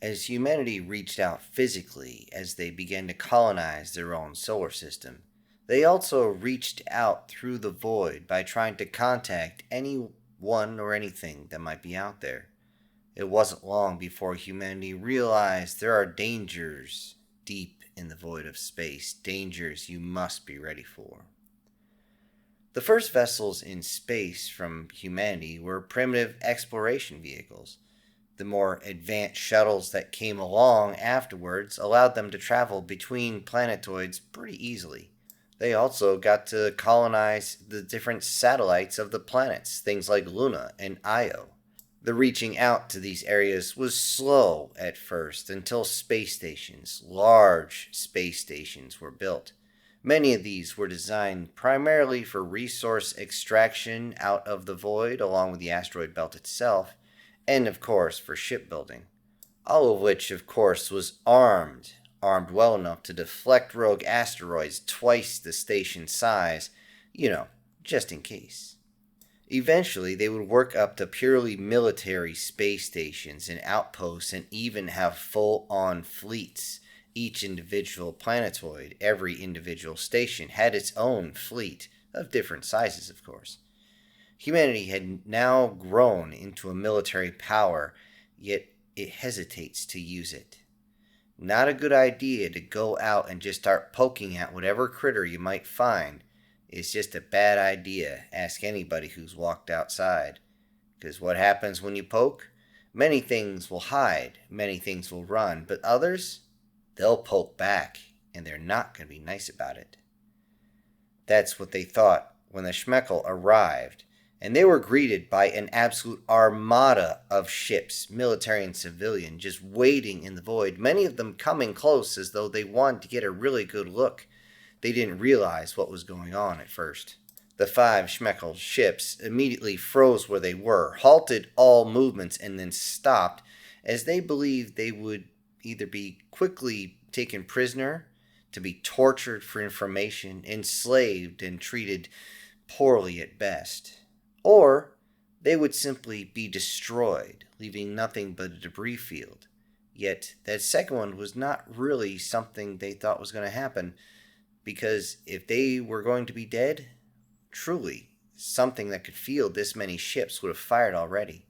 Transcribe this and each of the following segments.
As humanity reached out physically as they began to colonize their own solar system, they also reached out through the void by trying to contact anyone or anything that might be out there. It wasn't long before humanity realized there are dangers deep in the void of space, dangers you must be ready for. The first vessels in space from humanity were primitive exploration vehicles. The more advanced shuttles that came along afterwards allowed them to travel between planetoids pretty easily. They also got to colonize the different satellites of the planets, things like Luna and Io. The reaching out to these areas was slow at first until space stations, large space stations, were built. Many of these were designed primarily for resource extraction out of the void along with the asteroid belt itself, and of course for shipbuilding. All of which, of course, was armed well enough to deflect rogue asteroids twice the station size, just in case. Eventually, they would work up to purely military space stations and outposts and even have full-on fleets. Each individual planetoid, every individual station, had its own fleet, of different sizes, of course. Humanity had now grown into a military power, yet it hesitates to use it. Not a good idea to go out and just start poking at whatever critter you might find. It's just a bad idea. Ask anybody who's walked outside. Because what happens when you poke? Many things will hide, many things will run, but others, they'll poke back, and they're not going to be nice about it. That's what they thought when the schmeckle arrived, and they were greeted by an absolute armada of ships, military and civilian, just waiting in the void, many of them coming close as though they wanted to get a really good look. They didn't realize what was going on at first. The 5 schmeckle ships immediately froze where they were, halted all movements, and then stopped, as they believed they would either be quickly taken prisoner, to be tortured for information, enslaved, and treated poorly at best, or they would simply be destroyed, leaving nothing but a debris field. Yet that second one was not really something they thought was going to happen, because if they were going to be dead, truly, something that could field this many ships would have fired already.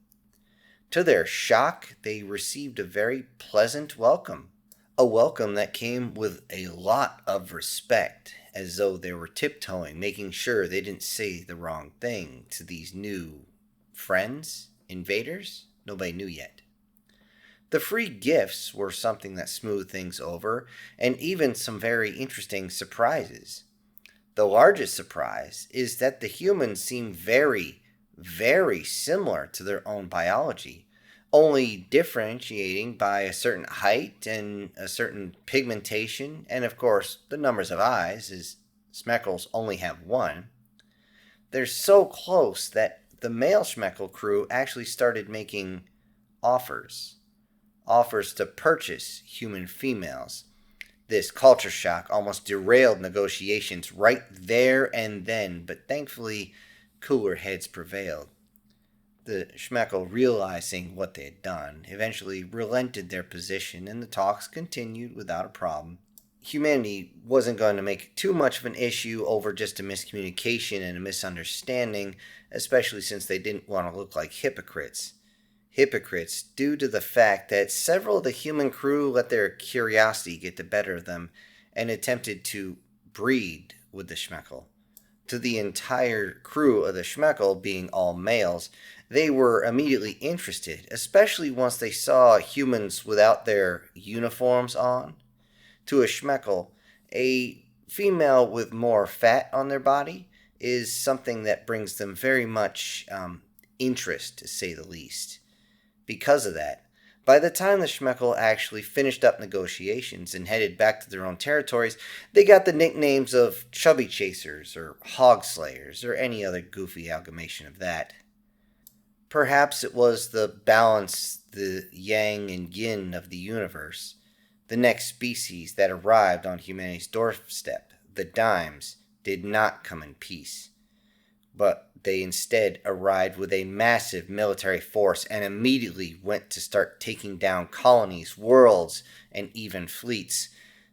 To their shock, they received a very pleasant welcome. A welcome that came with a lot of respect, as though they were tiptoeing, making sure they didn't say the wrong thing to these new friends, invaders. Nobody knew yet. The free gifts were something that smoothed things over, and even some very interesting surprises. The largest surprise is that the humans seem very, very similar to their own biology, only differentiating by a certain height and a certain pigmentation, and of course the numbers of eyes, as schmeckles only have one. They're so close that the male schmeckle crew actually started making offers to purchase human females. This culture shock almost derailed negotiations right there and then, but thankfully, cooler heads prevailed. The schmeckle, realizing what they had done, eventually relented their position, and the talks continued without a problem. Humanity wasn't going to make too much of an issue over just a miscommunication and a misunderstanding, especially since they didn't want to look like hypocrites. Hypocrites due to the fact that several of the human crew let their curiosity get the better of them and attempted to breed with the schmeckle. To the entire crew of the schmeckle being all males, they were immediately interested, especially once they saw humans without their uniforms on. To a schmeckle, a female with more fat on their body is something that brings them very much interest, to say the least. Because of that, by the time the schmeckle actually finished up negotiations and headed back to their own territories, they got the nicknames of Chubby Chasers or Hog Slayers or any other goofy amalgamation of that. Perhaps it was the balance, the yang and yin of the universe. The next species that arrived on humanity's doorstep, the dimes, did not come in peace. but they instead arrived with a massive military force and immediately went to start taking down colonies, worlds, and even fleets.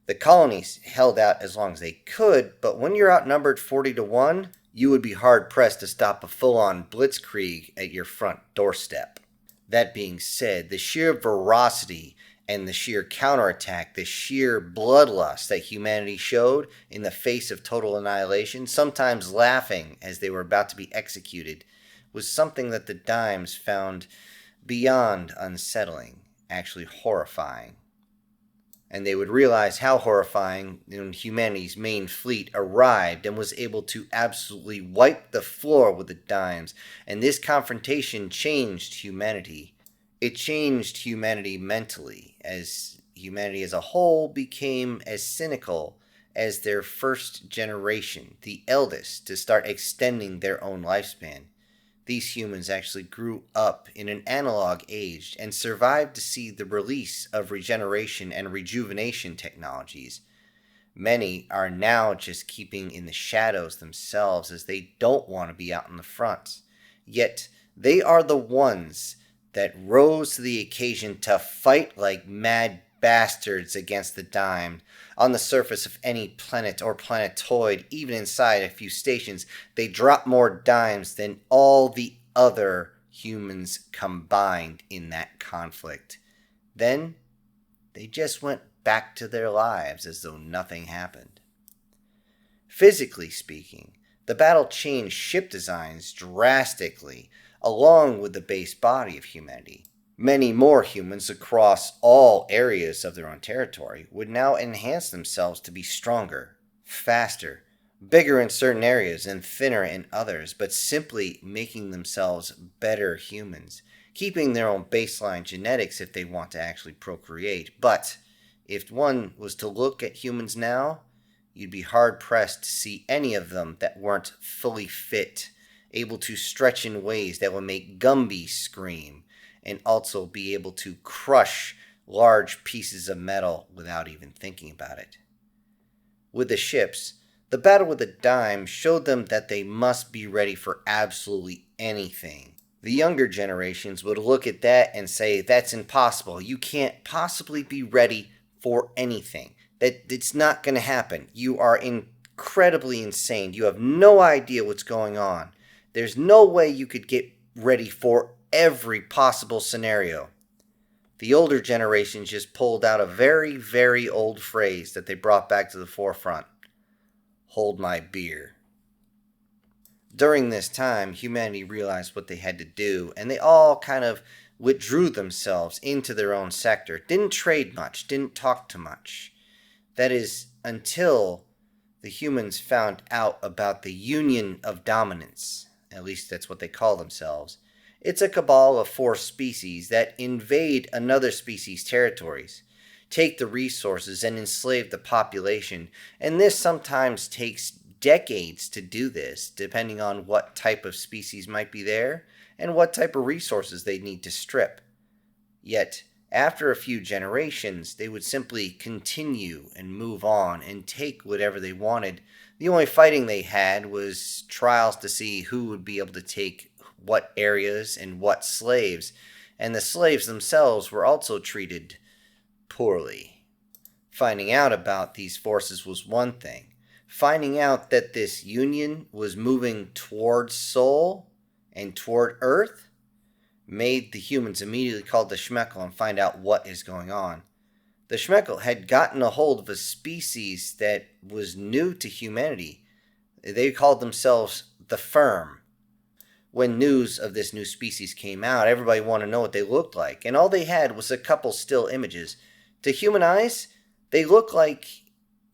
The colonies held out as long as they could, but when you're outnumbered 40 to 1, you would be hard pressed to stop a full on blitzkrieg at your front doorstep. That being said, the sheer ferocity and the sheer counterattack, the sheer bloodlust that humanity showed in the face of total annihilation, sometimes laughing as they were about to be executed, was something that the Dimes found beyond unsettling, actually horrifying. And they would realize how horrifying when humanity's main fleet arrived and was able to absolutely wipe the floor with the Dimes. And this confrontation changed humanity. It changed humanity mentally, as humanity as a whole became as cynical as their first generation, the eldest, to start extending their own lifespan. These humans actually grew up in an analog age and survived to see the release of regeneration and rejuvenation technologies. Many are now just keeping in the shadows themselves as they don't want to be out in the front. Yet they are the ones that rose to the occasion to fight like mad bastards against the Dime. On the surface of any planet or planetoid, even inside a few stations, they drop more Dimes than all the other humans combined in that conflict. Then, they just went back to their lives as though nothing happened. Physically speaking, the battle changed ship designs drastically, along with the base body of humanity. Many more humans across all areas of their own territory would now enhance themselves to be stronger, faster, bigger in certain areas and thinner in others, but simply making themselves better humans, keeping their own baseline genetics if they want to actually procreate. But if one was to look at humans now, you'd be hard-pressed to see any of them that weren't fully fit, able to stretch in ways that would make Gumby scream, and also be able to crush large pieces of metal without even thinking about it. With the ships, the battle with the Dime showed them that they must be ready for absolutely anything. The younger generations would look at that and say, that's impossible. You can't possibly be ready for anything. It's not going to happen. You are incredibly insane. You have no idea what's going on. There's no way you could get ready for every possible scenario. The older generations just pulled out a very, very old phrase that they brought back to the forefront. Hold my beer. During this time, humanity realized what they had to do, and they all kind of withdrew themselves into their own sector. Didn't trade much, didn't talk too much. That is, until the humans found out about the Union of Dominance. At least that's what they call themselves. It's a cabal of 4 species that invade another species' territories, take the resources, and enslave the population. And this sometimes takes decades to do this, depending on what type of species might be there and what type of resources they need to strip. Yet, after a few generations, they would simply continue and move on and take whatever they wanted. The only fighting they had was trials to see who would be able to take what areas and what slaves, and the slaves themselves were also treated poorly. Finding out about these forces was one thing. Finding out that this union was moving towards Sol and toward Earth made the humans immediately call the schmeckle and find out what is going on. The schmeckle had gotten a hold of a species that was new to humanity. They called themselves the Firm. When news of this new species came out, everybody wanted to know what they looked like, and all they had was a couple still images. To human eyes, they looked like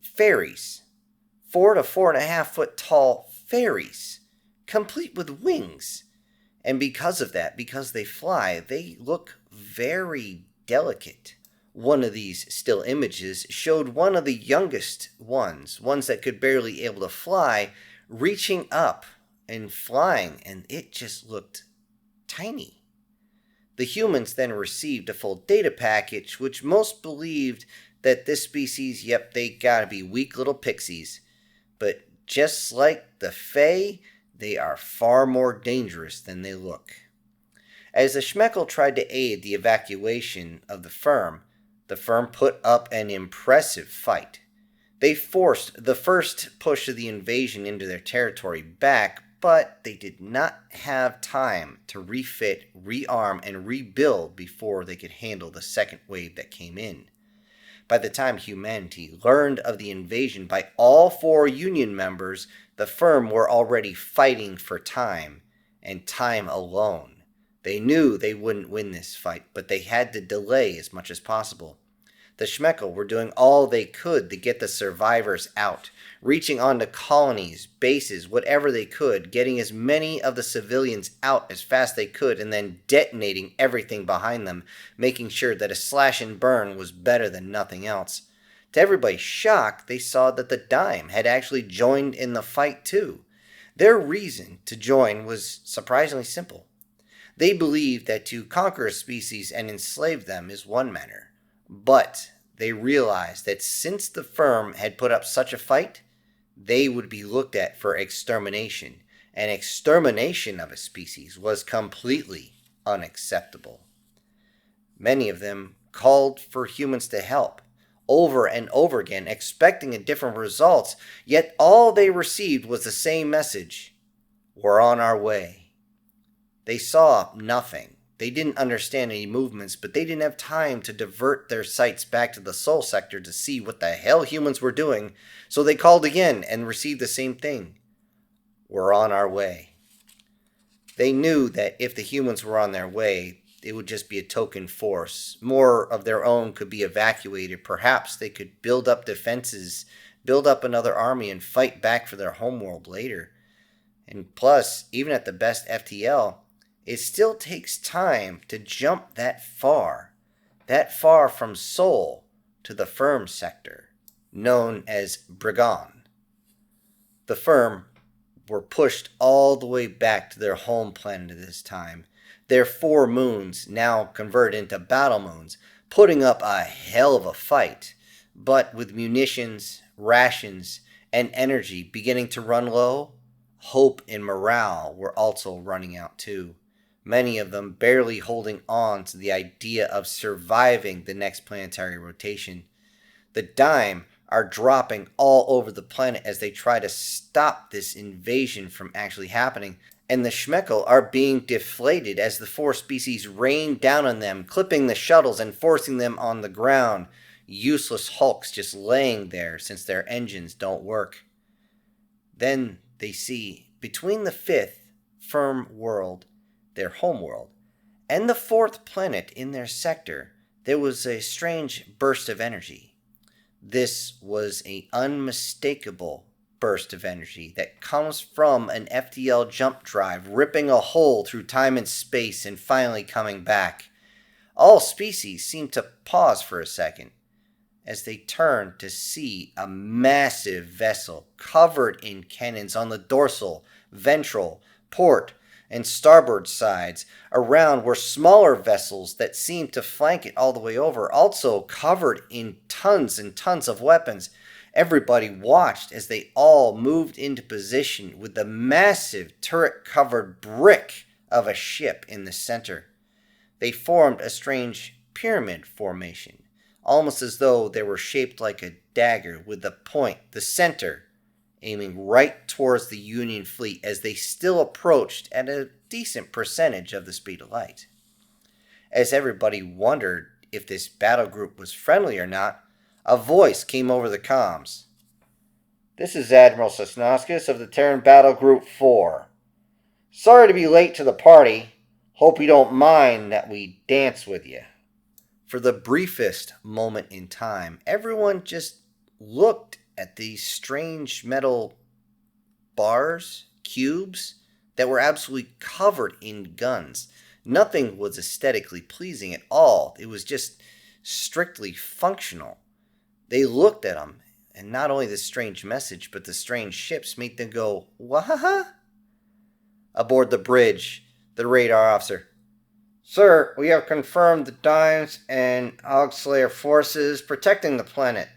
fairies. 4 to 4.5 foot tall fairies, complete with wings. And because of that, because they fly, they look very delicate. One of these still images showed one of the youngest ones that could barely able to fly, reaching up and flying, and it just looked tiny. The humans then received a full data package, which most believed that this species, they gotta be weak little pixies. But just like the Fae, They are far more dangerous than they look. As the schmeckle tried to aid the evacuation of the firm put up an impressive fight. They forced the first push of the invasion into their territory back, but they did not have time to refit, rearm, and rebuild before they could handle the second wave that came in. By the time humanity learned of the invasion by all 4 Union members, the firm were already fighting for time, and time alone. They knew they wouldn't win this fight, but they had to delay as much as possible. The schmeckle were doing all they could to get the survivors out, reaching onto colonies, bases, whatever they could, getting as many of the civilians out as fast as they could, and then detonating everything behind them, making sure that a slash and burn was better than nothing else. To everybody's shock, they saw that the Dime had actually joined in the fight too. Their reason to join was surprisingly simple. They believed that to conquer a species and enslave them is one matter. But they realized that since the firm had put up such a fight, they would be looked at for extermination, and extermination of a species was completely unacceptable. Many of them called for humans to help, over and over again, expecting a different results, yet all they received was the same message: we're on our way. They saw nothing. They didn't understand any movements, but they didn't have time to divert their sights back to the Sol sector to see what the hell humans were doing, so they called again and received the same thing. We're on our way. They knew that if the humans were on their way, it would just be a token force. More of their own could be evacuated. Perhaps they could build up defenses, build up another army, and fight back for their homeworld later. And plus, even at the best FTL, it still takes time to jump that far from Sol to the firm sector, known as Brigon. The firm were pushed all the way back to their home planet at this time, their 4 moons now converted into battle moons, putting up a hell of a fight, but with munitions, rations, and energy beginning to run low, hope and morale were also running out too. Many of them barely holding on to the idea of surviving the next planetary rotation. The Dime are dropping all over the planet as they try to stop this invasion from actually happening, and the schmeckle are being deflated as the 4 species rain down on them, clipping the shuttles and forcing them on the ground. Useless hulks just laying there since their engines don't work. Then they see, between the 5th firm world, their homeworld, and the 4th planet in their sector, there was a strange burst of energy. This was an unmistakable burst of energy that comes from an FTL jump drive ripping a hole through time and space and finally coming back. All species seemed to pause for a second as they turned to see a massive vessel covered in cannons on the dorsal, ventral, port, and starboard sides. Around were smaller vessels that seemed to flank it all the way over, also covered in tons and tons of weapons. Everybody watched as they all moved into position with the massive turret-covered brick of a ship in the center. They formed a strange pyramid formation, almost as though they were shaped like a dagger, with the point, the center, aiming right towards the Union fleet as they still approached at a decent percentage of the speed of light. As everybody wondered if this battle group was friendly or not, a voice came over the comms. "This is Admiral Sosnoskis of the Terran Battle Group 4. Sorry to be late to the party. Hope you don't mind that we dance with you." For the briefest moment in time, everyone just looked at these strange metal bars, cubes, that were absolutely covered in guns. Nothing was aesthetically pleasing at all. It was just strictly functional. They looked at them, and not only the strange message, but the strange ships made them go, "Wahaha?" Aboard the bridge, the radar officer: "Sir, we have confirmed the Dimes and Hogslayer forces protecting the planet.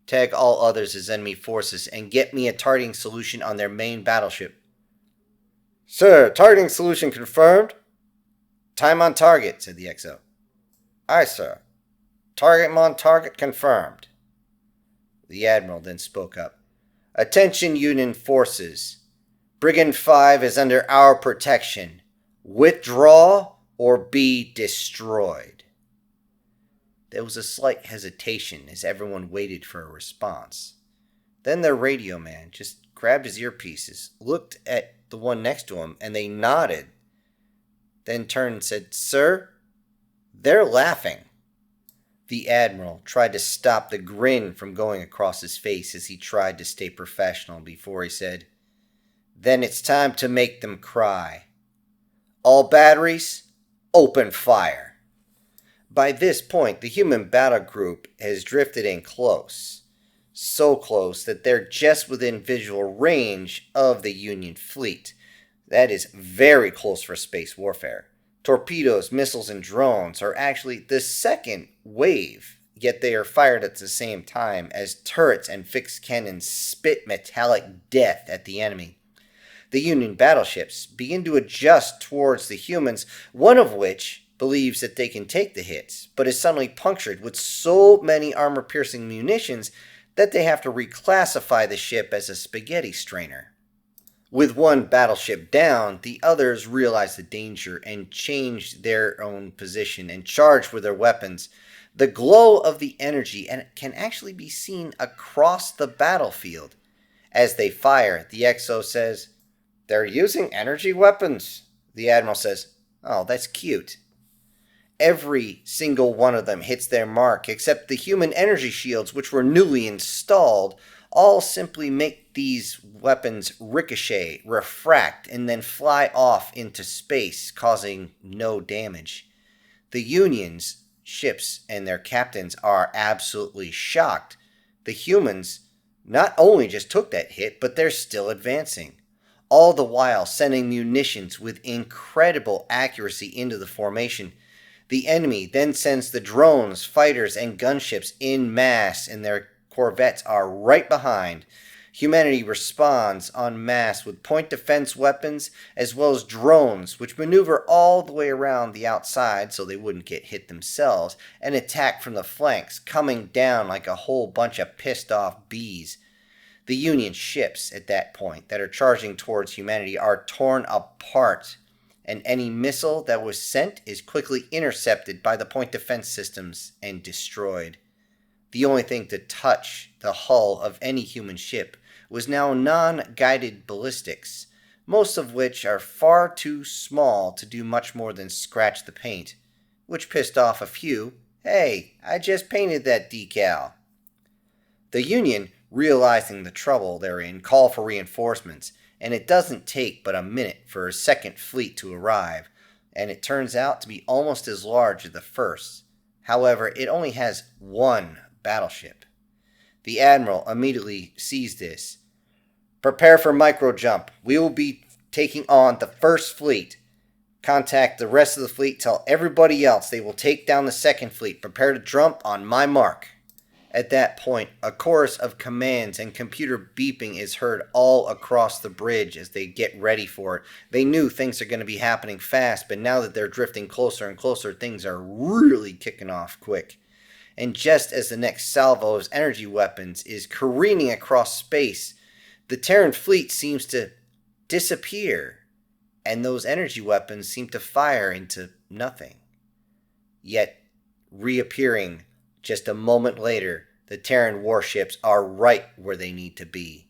Tag all others as enemy forces and get me a targeting solution on their main battleship." Sir, targeting solution confirmed. Time on target, said the XO. Aye, sir. Target on target confirmed. The Admiral then spoke up. Attention Union forces. Brigand 5 is under our protection. Withdraw or be destroyed. There was a slight hesitation as everyone waited for a response. Then their radio man just grabbed his earpieces, looked at the one next to him, and they nodded. Then turned and said, Sir, they're laughing. The Admiral tried to stop the grin from going across his face as he tried to stay professional before he said, Then it's time to make them cry. All batteries, open fire. By this point, the human battle group has drifted in close. So close that they're just within visual range of the Union fleet. That is very close for space warfare. Torpedoes, missiles, and drones are actually the second wave, yet they are fired at the same time as turrets and fixed cannons spit metallic death at the enemy. The Union battleships begin to adjust towards the humans, one of which believes that they can take the hits, but is suddenly punctured with so many armor-piercing munitions that they have to reclassify the ship as a spaghetti strainer. With one battleship down, the others realize the danger and change their own position and charge with their weapons. The glow of the energy can actually be seen across the battlefield. As they fire, the XO says, They're using energy weapons. The Admiral says, Oh, that's cute. Every single one of them hits their mark, except the human energy shields, which were newly installed, all simply make these weapons ricochet, refract, and then fly off into space, causing no damage. The Union's ships and their captains are absolutely shocked. The humans not only just took that hit, but they're still advancing, all the while sending munitions with incredible accuracy into the formation. The enemy then sends the drones, fighters, and gunships en masse, and their corvettes are right behind. Humanity responds en masse with point defense weapons as well as drones, which maneuver all the way around the outside so they wouldn't get hit themselves, and attack from the flanks, coming down like a whole bunch of pissed off bees. The Union ships at that point that are charging towards humanity are torn apart, and any missile that was sent is quickly intercepted by the point defense systems and destroyed. The only thing to touch the hull of any human ship was now non-guided ballistics, most of which are far too small to do much more than scratch the paint, which pissed off a few. Hey, I just painted that decal. The Union, realizing the trouble they're in, call for reinforcements, and it doesn't take but a minute for a second fleet to arrive, and it turns out to be almost as large as the first. However, it only has one battleship. The Admiral immediately sees this. Prepare for micro-jump. We will be taking on the first fleet. Contact the rest of the fleet. Tell everybody else they will take down the second fleet. Prepare to jump on my mark. At that point, a chorus of commands and computer beeping is heard all across the bridge as they get ready for it. They knew things are going to be happening fast, but now that they're drifting closer and closer, things are really kicking off quick. And just as the next salvo of energy weapons is careening across space, the Terran fleet seems to disappear, and those energy weapons seem to fire into nothing. Yet, reappearing just a moment later, the Terran warships are right where they need to be.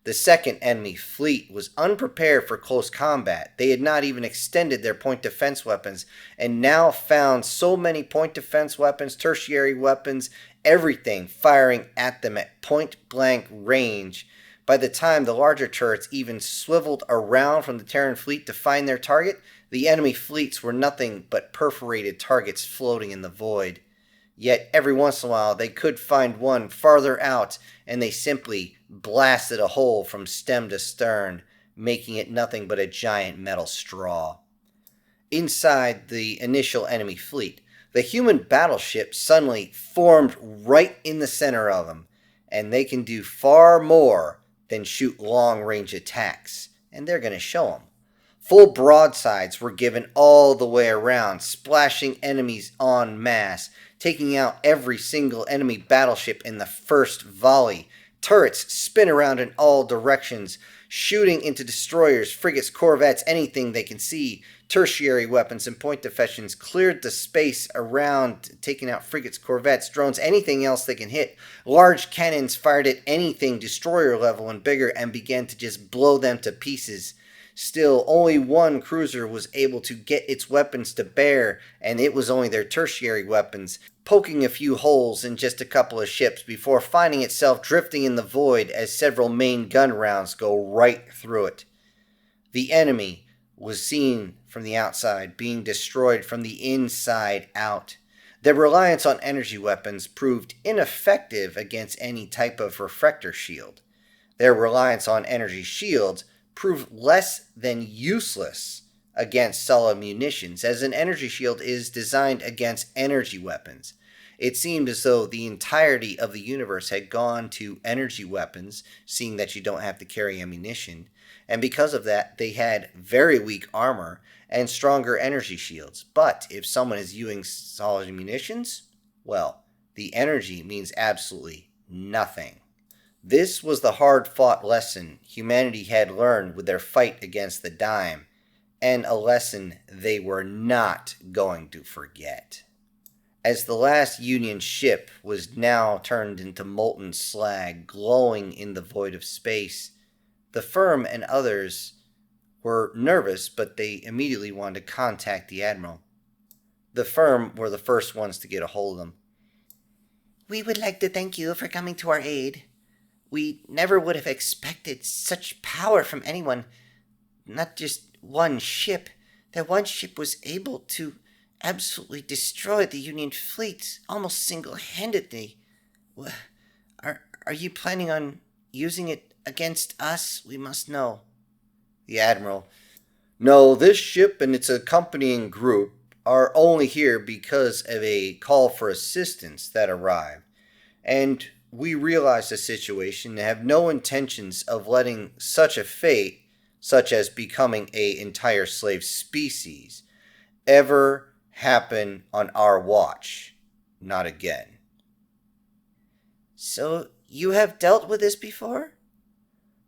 The second enemy fleet was unprepared for close combat. They had not even extended their point defense weapons, and now found so many point defense weapons, tertiary weapons, everything firing at them at point-blank range. By the time the larger turrets even swiveled around from the Terran fleet to find their target, the enemy fleets were nothing but perforated targets floating in the void. Yet every once in a while they could find one farther out, and they simply blasted a hole from stem to stern, making it nothing but a giant metal straw. Inside the initial enemy fleet, the human battleship suddenly formed right in the center of them, and they can do far more than shoot long-range attacks, and they're going to show them. Full broadsides were given all the way around, splashing enemies en masse, taking out every single enemy battleship in the first volley. Turrets spin around in all directions, shooting into destroyers, frigates, corvettes, anything they can see. Tertiary weapons and point defensions cleared the space around, taking out frigates, corvettes, drones, anything else they can hit. Large cannons fired at anything destroyer level and bigger and began to just blow them to pieces. Still, only one cruiser was able to get its weapons to bear, and it was only their tertiary weapons, poking a few holes in just a couple of ships before finding itself drifting in the void as several main gun rounds go right through it. The enemy was seen from the outside, being destroyed from the inside out. Their reliance on energy weapons proved ineffective against any type of refractor shield. Their reliance on energy shields proved less than useless against solid munitions, as an energy shield is designed against energy weapons. It seemed as though the entirety of the universe had gone to energy weapons, seeing that you don't have to carry ammunition, and because of that, they had very weak armor and stronger energy shields. But if someone is using solid munitions, well, the energy means absolutely nothing. This was the hard-fought lesson humanity had learned with their fight against the dime, and a lesson they were not going to forget. As the last Union ship was now turned into molten slag glowing in the void of space, the firm and others were nervous, but they immediately wanted to contact the Admiral. The firm were the first ones to get a hold of them. "We would like to thank you for coming to our aid. We never would have expected such power from anyone. Not just one ship. That one ship was able to absolutely destroy the Union fleet almost single-handedly. Are you planning on using it against us? We must know." The Admiral: "No, this ship and its accompanying group are only here because of a call for assistance that arrived, and we realize the situation and have no intentions of letting such a fate, such as becoming an entire slave species, ever happen on our watch. Not again." "So you have dealt with this before?"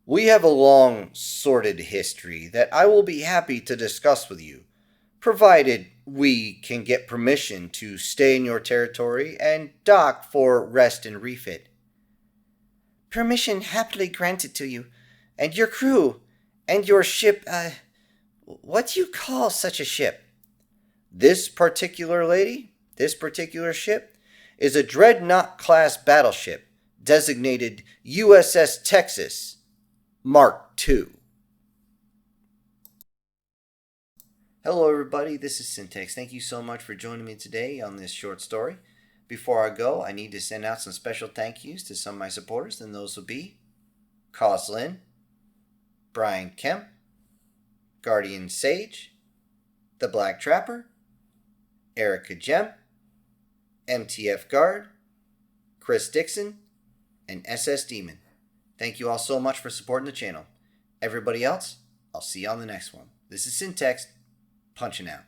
"We have a long, sordid history that I will be happy to discuss with you, provided we can get permission to stay in your territory and dock for rest and refit." "Permission happily granted to you, and your crew, and your ship, what do you call such a ship?" This particular ship, is a Dreadnought-class battleship, designated USS Texas, Mk-2. Hello everybody, this is Syntax. Thank you so much for joining me today on this short story. Before I go, I need to send out some special thank yous to some of my supporters, and those will be Coslin, Brian Kemp, Guardian Sage, The Black Trapper, Erica Gem, MTF Guard, Chris Dixon, and SS Demon. Thank you all so much for supporting the channel. Everybody else, I'll see you on the next one. This is Syntax, punching out.